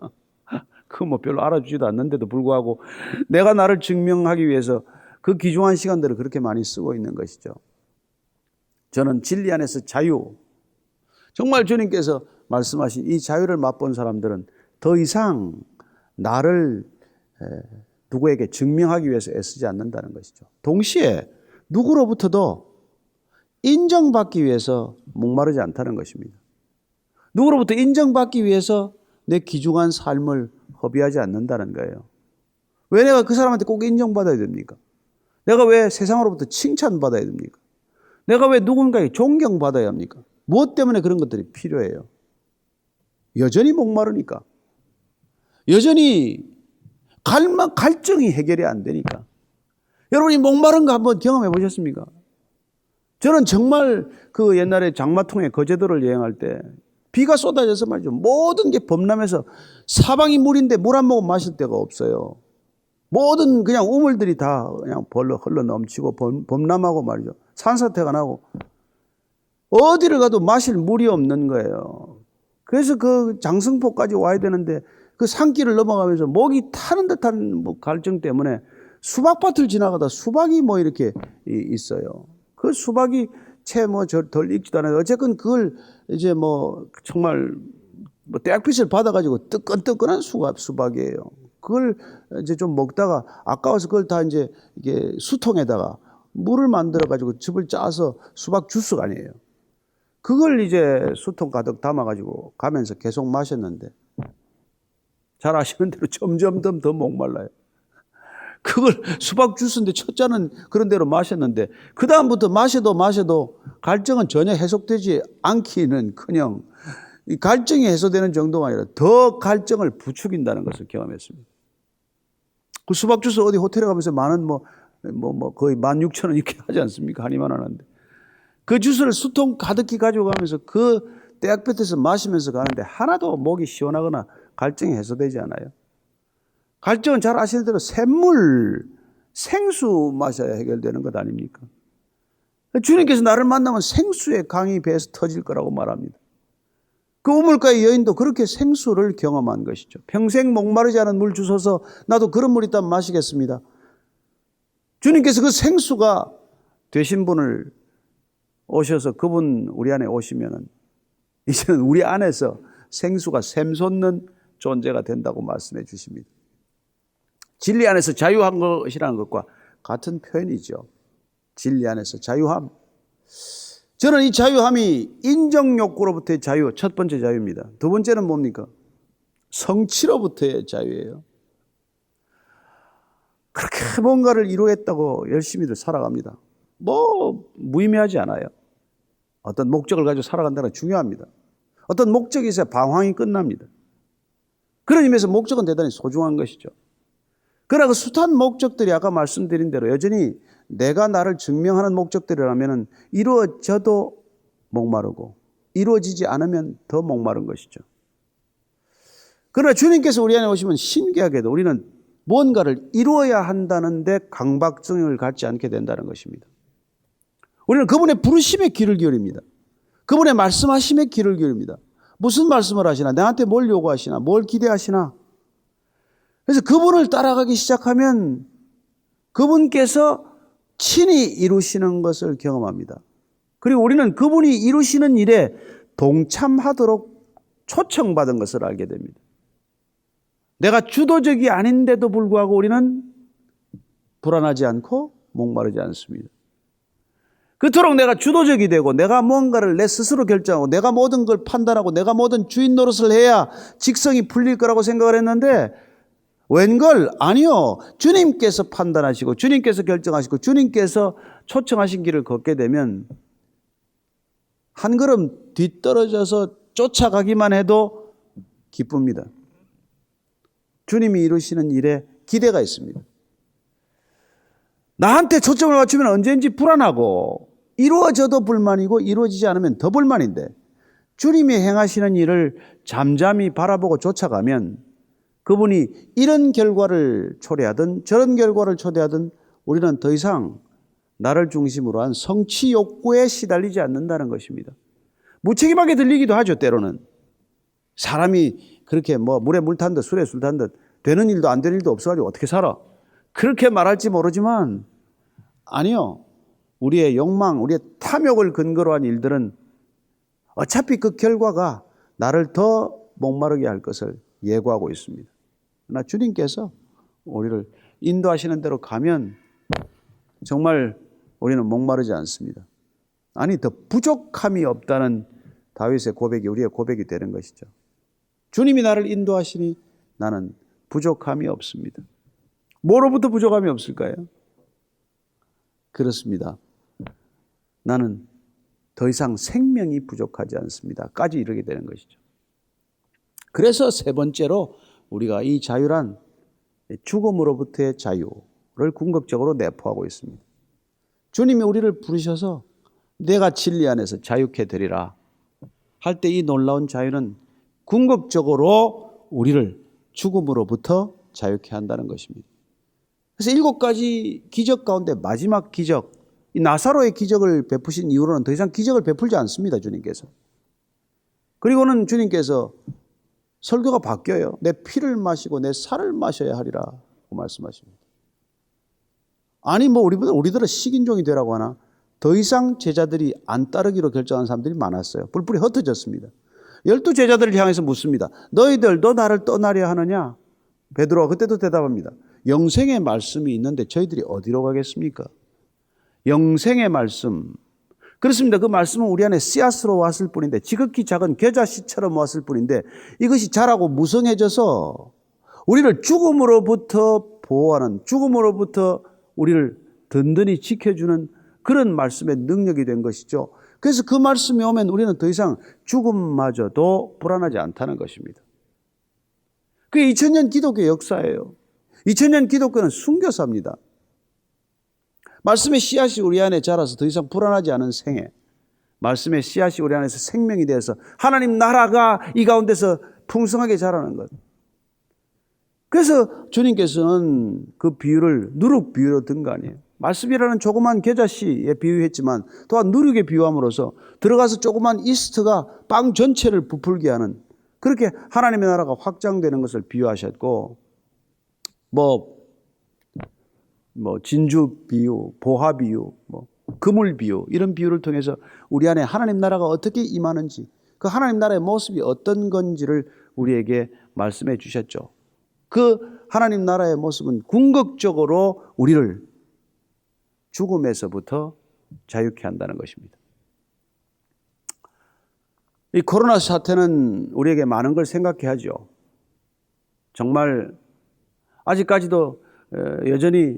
그거 별로 알아주지도 않는데도 불구하고 내가 나를 증명하기 위해서 그 귀중한 시간들을 그렇게 많이 쓰고 있는 것이죠. 저는 진리 안에서 자유, 정말 주님께서 말씀하신 이 자유를 맛본 사람들은 더 이상 나를 누구에게 증명하기 위해서 애쓰지 않는다는 것이죠. 동시에 누구로부터도 인정받기 위해서 목마르지 않다는 것입니다. 누구로부터 인정받기 위해서 내 귀중한 삶을 허비하지 않는다는 거예요. 왜 내가 그 사람한테 꼭 인정받아야 됩니까? 내가 왜 세상으로부터 칭찬받아야 됩니까? 내가 왜 누군가에게 존경받아야 합니까? 무엇 때문에 그런 것들이 필요해요? 여전히 목마르니까. 여전히 갈증이 해결이 안 되니까. 여러분이 목마른 거 한번 경험해 보셨습니까? 저는 정말 그 옛날에 장마통에 거제도를 여행할 때 비가 쏟아져서 말이죠. 모든 게 범람해서 사방이 물인데 물 한 모금 마실 데가 없어요. 모든 그냥 우물들이 다 그냥 흘러 넘치고 범람하고 말이죠. 산사태가 나고 어디를 가도 마실 물이 없는 거예요. 그래서 그 장승포까지 와야 되는데 그 산길을 넘어가면서 목이 타는 듯한 갈증 때문에 수박밭을 지나가다 수박이 이렇게 있어요. 그 수박이 채 덜 익지도 않아요. 어쨌건 그걸 이제 정말 떼약빛을 받아가지고 뜨끈뜨끈한 수박이에요. 그걸 이제 좀 먹다가 아까워서 그걸 다 이제 이게 수통에다가 물을 만들어가지고 즙을 짜서 수박 주스가 아니에요. 그걸 이제 수통 가득 담아가지고 가면서 계속 마셨는데, 잘 아시는 대로 점점 더 목말라요. 그걸 수박 주스인데 첫 잔은 그런 대로 마셨는데, 그 다음부터 마셔도 갈증은 전혀 해소되지 않기는커녕 이 갈증이 해소되는 정도가 아니라 더 갈증을 부추긴다는 것을 경험했습니다. 그 수박 주스 어디 호텔에 가면서 많은 거의 16,000원 이렇게 하지 않습니까? 한이만 하는데. 그 주스를 수통 가득히 가지고 가면서 그 떼약볕에서 마시면서 가는데 하나도 목이 시원하거나 갈증이 해소되지 않아요. 갈증은 잘 아시는 대로 샘물, 생수 마셔야 해결되는 것 아닙니까? 주님께서 나를 만나면 생수의 강이 배에서 터질 거라고 말합니다. 그 우물가의 여인도 그렇게 생수를 경험한 것이죠. 평생 목마르지 않은 물 주소서, 나도 그런 물 있다면 마시겠습니다. 주님께서 그 생수가 되신 분을 오셔서 그분 우리 안에 오시면은 이제는 우리 안에서 생수가 샘솟는 존재가 된다고 말씀해 주십니다. 진리 안에서 자유한 것이라는 것과 같은 표현이죠. 진리 안에서 자유함. 저는 이 자유함이 인정욕구로부터의 자유, 첫 번째 자유입니다. 두 번째는 뭡니까? 성취로부터의 자유예요. 그렇게 뭔가를 이루겠다고 열심히들 살아갑니다. 무의미하지 않아요. 어떤 목적을 가지고 살아간다는 건 중요합니다. 어떤 목적이 있어야 방황이 끝납니다. 그런 의미에서 목적은 대단히 소중한 것이죠. 그러나 그 숱한 목적들이 아까 말씀드린 대로 여전히 내가 나를 증명하는 목적들이라면 이루어져도 목마르고 이루어지지 않으면 더 목마른 것이죠. 그러나 주님께서 우리 안에 오시면 신기하게도 우리는 뭔가를 이루어야 한다는데 강박증을 갖지 않게 된다는 것입니다. 우리는 그분의 부르심에 귀를 기울입니다. 그분의 말씀하심에 귀를 기울입니다. 무슨 말씀을 하시나, 나한테 뭘 요구하시나, 뭘 기대하시나. 그래서 그분을 따라가기 시작하면 그분께서 친히 이루시는 것을 경험합니다. 그리고 우리는 그분이 이루시는 일에 동참하도록 초청받은 것을 알게 됩니다. 내가 주도적이 아닌데도 불구하고 우리는 불안하지 않고 목마르지 않습니다. 그토록 내가 주도적이 되고 내가 뭔가를 내 스스로 결정하고 내가 모든 걸 판단하고 내가 모든 주인 노릇을 해야 직성이 풀릴 거라고 생각을 했는데 웬걸 아니요. 주님께서 판단하시고 주님께서 결정하시고 주님께서 초청하신 길을 걷게 되면 한 걸음 뒤떨어져서 쫓아가기만 해도 기쁩니다. 주님이 이루시는 일에 기대가 있습니다. 나한테 초점을 맞추면 언제든지 불안하고 이루어져도 불만이고 이루어지지 않으면 더 불만인데 주님이 행하시는 일을 잠잠히 바라보고 쫓아가면 그분이 이런 결과를 초래하든 저런 결과를 초래하든 우리는 더 이상 나를 중심으로 한 성취 욕구에 시달리지 않는다는 것입니다. 무책임하게 들리기도 하죠. 때로는 사람이 그렇게 물에 물 탄 듯 술에 술 탄 듯 되는 일도 안 되는 일도 없어가지고 어떻게 살아? 그렇게 말할지 모르지만 아니요. 우리의 욕망, 우리의 탐욕을 근거로 한 일들은 어차피 그 결과가 나를 더 목마르게 할 것을 예고하고 있습니다. 그러나 주님께서 우리를 인도하시는 대로 가면 정말 우리는 목마르지 않습니다. 아니, 더 부족함이 없다는 다윗의 고백이 우리의 고백이 되는 것이죠. 주님이 나를 인도하시니 나는 부족함이 없습니다. 뭐로부터 부족함이 없을까요? 그렇습니다. 나는 더 이상 생명이 부족하지 않습니다. 까지 이르게 되는 것이죠. 그래서 세 번째로 우리가 이 자유란 죽음으로부터의 자유를 궁극적으로 내포하고 있습니다. 주님이 우리를 부르셔서 내가 진리 안에서 자유케 되리라 할 때 이 놀라운 자유는 궁극적으로 우리를 죽음으로부터 자유케 한다는 것입니다. 그래서 7가지 기적 가운데 마지막 기적, 이 나사로의 기적을 베푸신 이후로는 더 이상 기적을 베풀지 않습니다. 주님께서. 그리고는 주님께서 설교가 바뀌어요. 내 피를 마시고 내 살을 마셔야 하리라 고 말씀하십니다. 아니 우리들은 식인종이 되라고 하나? 더 이상 제자들이 안 따르기로 결정한 사람들이 많았어요. 뿔뿔이 흩어졌습니다. 12 제자들을 향해서 묻습니다. 너희들도 나를 떠나려 하느냐? 베드로가 그때도 대답합니다. 영생의 말씀이 있는데 저희들이 어디로 가겠습니까? 영생의 말씀. 그렇습니다. 그 말씀은 우리 안에 씨앗으로 왔을 뿐인데, 지극히 작은 겨자씨처럼 왔을 뿐인데, 이것이 자라고 무성해져서 우리를 죽음으로부터 보호하는, 죽음으로부터 우리를 든든히 지켜주는 그런 말씀의 능력이 된 것이죠. 그래서 그 말씀이 오면 우리는 더 이상 죽음마저도 불안하지 않다는 것입니다. 그게 2000년 기독교 역사예요. 2000년 기독교는 순교사입니다. 말씀의 씨앗이 우리 안에 자라서 더 이상 불안하지 않은 생애, 말씀의 씨앗이 우리 안에서 생명이 되어서 하나님 나라가 이 가운데서 풍성하게 자라는 것. 그래서 주님께서는 그 비유를 누룩 비유로 든 거 아니에요. 말씀이라는 조그만 겨자씨에 비유했지만 또한 누룩에 비유함으로써 들어가서 조그만 이스트가 빵 전체를 부풀게 하는, 그렇게 하나님의 나라가 확장되는 것을 비유하셨고, 진주 비유, 보화 비유, 그물 비유, 이런 비유를 통해서 우리 안에 하나님 나라가 어떻게 임하는지, 그 하나님 나라의 모습이 어떤 건지를 우리에게 말씀해 주셨죠. 그 하나님 나라의 모습은 궁극적으로 우리를 죽음에서부터 자유케 한다는 것입니다. 이 코로나 사태는 우리에게 많은 걸 생각해 하죠. 정말 아직까지도 여전히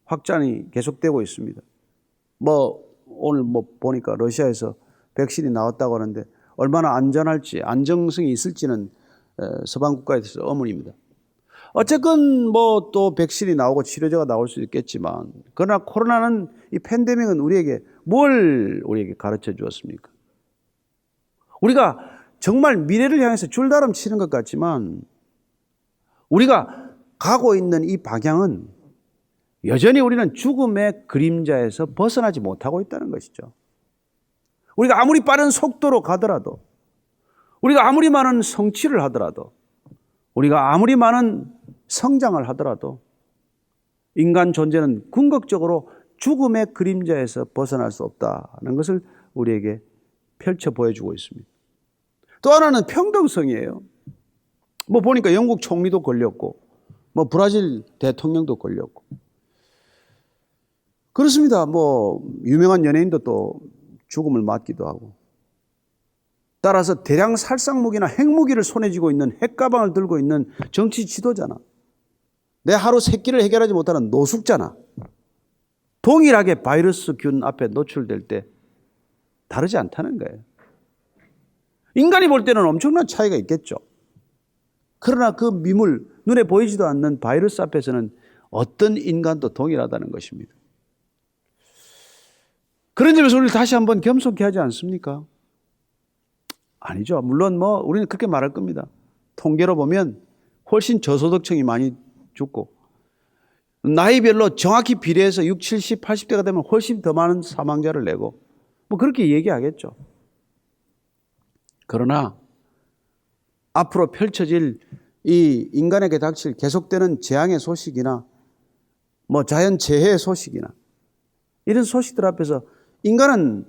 확산이 계속되고 있습니다. 오늘 보니까 러시아에서 백신이 나왔다고 하는데 얼마나 안전할지, 안정성이 있을지는 서방 국가에서 의문입니다. 어쨌건 또 백신이 나오고 치료제가 나올 수 있겠지만, 그러나 코로나는, 이 팬데믹은 우리에게 가르쳐 주었습니까? 우리가 정말 미래를 향해서 줄다름 치는 것 같지만, 우리가 가고 있는 이 방향은 여전히 우리는 죽음의 그림자에서 벗어나지 못하고 있다는 것이죠. 우리가 아무리 빠른 속도로 가더라도, 우리가 아무리 많은 성취를 하더라도, 우리가 아무리 많은 성장을 하더라도 인간 존재는 궁극적으로 죽음의 그림자에서 벗어날 수 없다는 것을 우리에게 펼쳐 보여주고 있습니다. 또 하나는 평등성이에요. 보니까 영국 총리도 걸렸고, 브라질 대통령도 걸렸고. 그렇습니다. 유명한 연예인도 또 죽음을 맞기도 하고. 따라서 대량 살상무기나 핵무기를 손에 쥐고 있는, 핵가방을 들고 있는 정치 지도자나, 내 하루 3끼를 해결하지 못하는 노숙자나, 동일하게 바이러스균 앞에 노출될 때 다르지 않다는 거예요. 인간이 볼 때는 엄청난 차이가 있겠죠. 그러나 그 미물, 눈에 보이지도 않는 바이러스 앞에서는 어떤 인간도 동일하다는 것입니다. 그런 점에서 우리를 다시 한번 겸손케 하지 않습니까? 아니죠. 물론 우리는 그렇게 말할 겁니다. 통계로 보면 훨씬 저소득층이 많이 죽고, 나이별로 정확히 비례해서 60, 70, 80대가 되면 훨씬 더 많은 사망자를 내고, 그렇게 얘기하겠죠. 그러나 앞으로 펼쳐질 이 인간에게 닥칠 계속되는 재앙의 소식이나 자연재해의 소식이나 이런 소식들 앞에서 인간은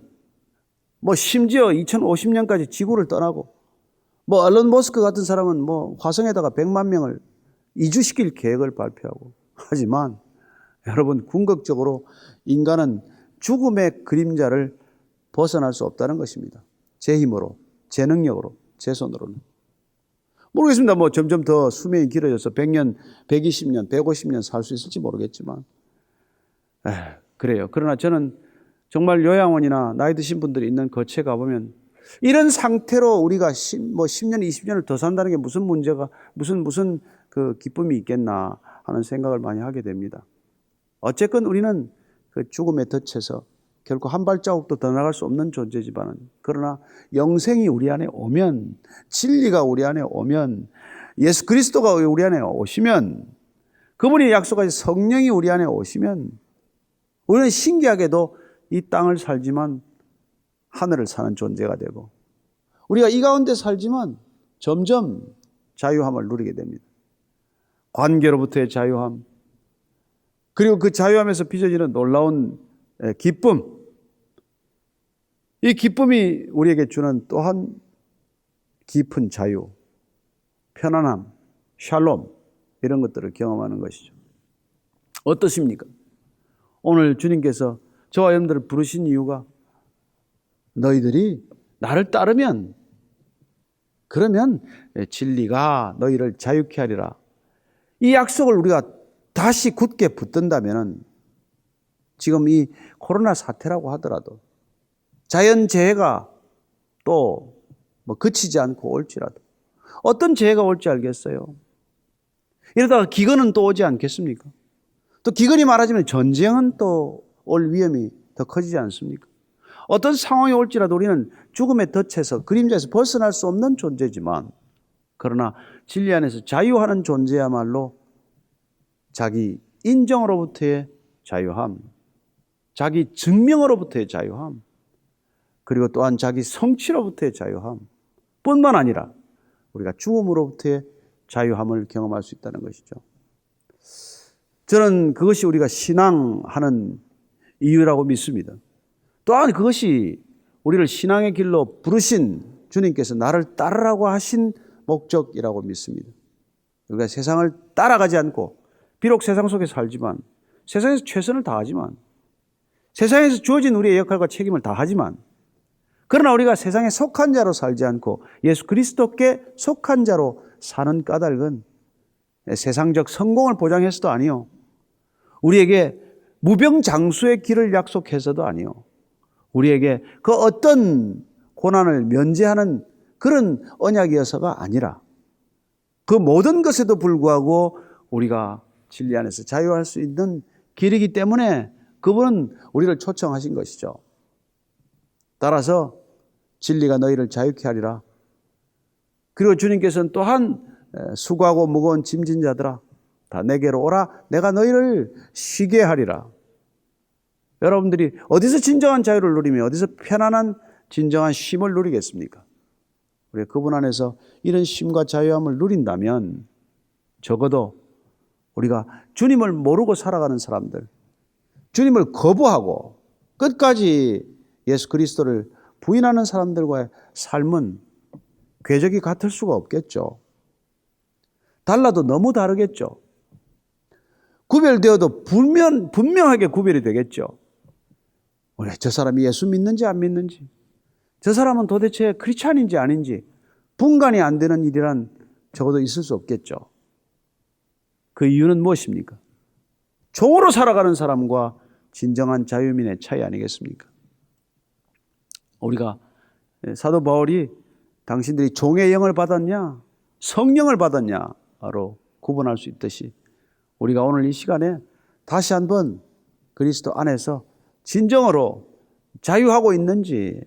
심지어 2050년까지 지구를 떠나고, 얼론 머스크 같은 사람은 화성에다가 100만 명을 이주시킬 계획을 발표하고, 하지만 여러분, 궁극적으로 인간은 죽음의 그림자를 벗어날 수 없다는 것입니다. 제 힘으로, 제 능력으로, 제 손으로는. 모르겠습니다. 점점 더 수명이 길어져서 100년, 120년, 150년 살 수 있을지 모르겠지만, 그래요. 그러나 저는 정말 요양원이나 나이 드신 분들이 있는 거처에 가보면 이런 상태로 우리가 10년, 20년을 더 산다는 게 무슨 문제가, 무슨 그 기쁨이 있겠나 하는 생각을 많이 하게 됩니다. 어쨌건 우리는 그 죽음의 덫에서 결코 한 발자국도 더 나갈 수 없는 존재지만, 그러나 영생이 우리 안에 오면, 진리가 우리 안에 오면, 예수 그리스도가 우리 안에 오시면, 그분이 약속하신 성령이 우리 안에 오시면, 우리는 신기하게도 이 땅을 살지만 하늘을 사는 존재가 되고, 우리가 이 가운데 살지만 점점 자유함을 누리게 됩니다. 관계로부터의 자유함, 그리고 그 자유함에서 빚어지는 놀라운 기쁨, 이 기쁨이 우리에게 주는 또한 깊은 자유, 편안함, 샬롬, 이런 것들을 경험하는 것이죠. 어떠십니까? 오늘 주님께서 저와 여러분들을 부르신 이유가 너희들이 나를 따르면, 그러면 진리가 너희를 자유케 하리라. 이 약속을 우리가 다시 굳게 붙든다면 지금 이 코로나 사태라고 하더라도, 자연재해가 또 뭐 그치지 않고 올지라도, 어떤 재해가 올지 알겠어요? 이러다가 기근은 또 오지 않겠습니까? 또 기근이 많아지면 전쟁은 또 올 위험이 더 커지지 않습니까? 어떤 상황이 올지라도 우리는 죽음의 덫에서, 그림자에서 벗어날 수 없는 존재지만, 그러나 진리 안에서 자유하는 존재야말로 자기 인정으로부터의 자유함, 자기 증명으로부터의 자유함, 그리고 또한 자기 성취로부터의 자유함 뿐만 아니라 우리가 죽음으로부터의 자유함을 경험할 수 있다는 것이죠. 저는 그것이 우리가 신앙하는 이유라고 믿습니다. 또한 그것이 우리를 신앙의 길로 부르신 주님께서 나를 따르라고 하신 목적이라고 믿습니다. 우리가 세상을 따라가지 않고, 비록 세상 속에 살지만, 세상에서 최선을 다하지만, 세상에서 주어진 우리의 역할과 책임을 다하지만, 그러나 우리가 세상에 속한 자로 살지 않고 예수 그리스도께 속한 자로 사는 까닭은 세상적 성공을 보장해서도 아니요, 우리에게 무병장수의 길을 약속해서도 아니요, 우리에게 그 어떤 고난을 면제하는 그런 언약이어서가 아니라, 그 모든 것에도 불구하고 우리가 진리 안에서 자유할 수 있는 길이기 때문에 그분은 우리를 초청하신 것이죠. 따라서 진리가 너희를 자유케 하리라. 그리고 주님께서는 또한 수고하고 무거운 짐진 자들아 다 내게로 오라, 내가 너희를 쉬게 하리라. 여러분들이 어디서 진정한 자유를 누리며 어디서 편안한 진정한 쉼을 누리겠습니까? 우리 그분 안에서 이런 쉼과 자유함을 누린다면 적어도 우리가 주님을 모르고 살아가는 사람들, 주님을 거부하고 끝까지 예수 그리스도를 부인하는 사람들과의 삶은 궤적이 같을 수가 없겠죠. 달라도 너무 다르겠죠. 구별되어도 분명하게 구별이 되겠죠. 왜 저 사람이 예수 믿는지 안 믿는지, 저 사람은 도대체 크리스찬인지 아닌지 분간이 안 되는 일이란 적어도 있을 수 없겠죠. 그 이유는 무엇입니까? 종으로 살아가는 사람과 진정한 자유민의 차이 아니겠습니까? 우리가 사도 바울이 당신들이 종의 영을 받았냐, 성령을 받았냐로 구분할 수 있듯이, 우리가 오늘 이 시간에 다시 한번 그리스도 안에서 진정으로 자유하고 있는지,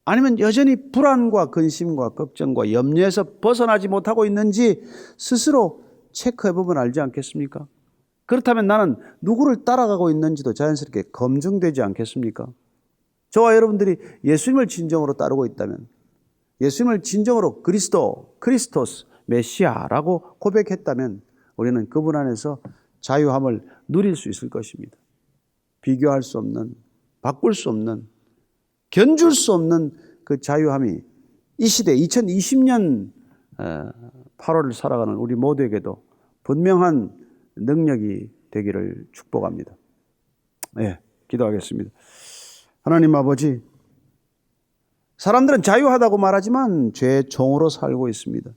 아니면 여전히 불안과 근심과 걱정과 염려에서 벗어나지 못하고 있는지 스스로 체크해보면 알지 않겠습니까? 그렇다면 나는 누구를 따라가고 있는지도 자연스럽게 검증되지 않겠습니까? 저와 여러분들이 예수님을 진정으로 따르고 있다면, 예수님을 진정으로 크리스토스, 메시아라고 고백했다면 우리는 그분 안에서 자유함을 누릴 수 있을 것입니다. 비교할 수 없는, 바꿀 수 없는, 견줄 수 없는 그 자유함이 이 시대 2020년 8월을 살아가는 우리 모두에게도 분명한 능력이 되기를 축복합니다. 네, 기도하겠습니다. 하나님 아버지, 사람들은 자유하다고 말하지만 죄의 종으로 살고 있습니다.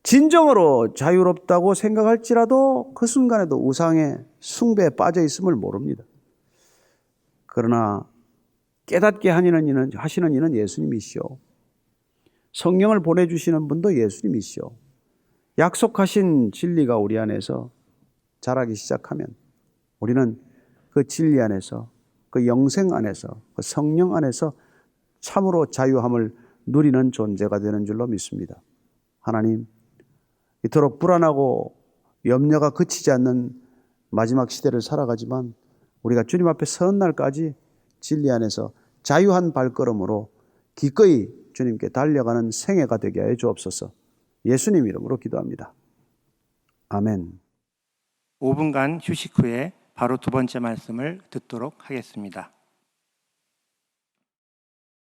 진정으로 자유롭다고 생각할지라도 그 순간에도 우상의 숭배에 빠져 있음을 모릅니다. 그러나 깨닫게 하시는 이는 예수님이시오. 성령을 보내주시는 분도 예수님이시오. 약속하신 진리가 우리 안에서 자라기 시작하면 우리는 그 진리 안에서, 그 영생 안에서, 그 성령 안에서 참으로 자유함을 누리는 존재가 되는 줄로 믿습니다. 하나님, 이토록 불안하고 염려가 그치지 않는 마지막 시대를 살아가지만 우리가 주님 앞에 서는 날까지 진리 안에서 자유한 발걸음으로 기꺼이 주님께 달려가는 생애가 되게 해 주옵소서. 예수님 이름으로 기도합니다. 아멘. 5분간 휴식 후에 바로 두 번째 말씀을 듣도록 하겠습니다.